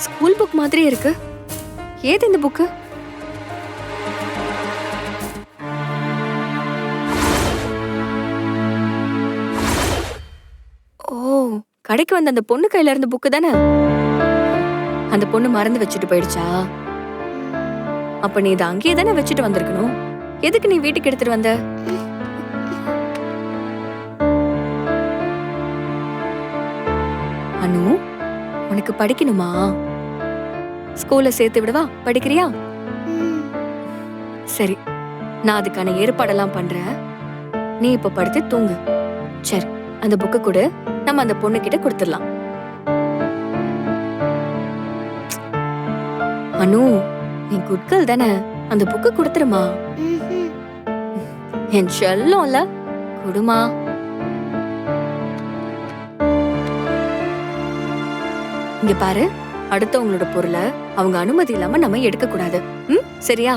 School book மாதிரி இருக்கு. ஏது இந்த புக்கு? ஓ, கடைக்கு வந்த அந்த பொண்ணு கையில இருந்த புக்கு தானே? அந்த பொண்ணு மறந்து வச்சுட்டு போயிடுச்சா? அப்ப நீ இதை அங்கேயே தானே வச்சுட்டு வந்திருக்கணும். எதுக்கு நீ வீட்டுக்கு எடுத்துட்டு வந்த? அனு, உனக்கு படிக்கணுமா? ஸ்கூல்ல சேர்த்து விடவா? படிக்கிறியா? சரி, நான் அதுக்கான ஏற்பாடெல்லாம் பண்றேன். நீ இப்ப படுத்து தூங்கு. சரி, அந்த புக்கு கொடு. நம்ம அந்த பொண்ணு கிட்ட கொடுத்துடலாம். அனு, நீ குட் கேர்ள் தானே? அந்த புக்கு கொடுத்துருமா? என் செல்லம்ல, கொடுமா. இங்க பாரு, அடுத்தவங்களோட பொருளை அவங்க அனுமதி இல்லாம நம்ம எடுக்க கூடாது. சரியா?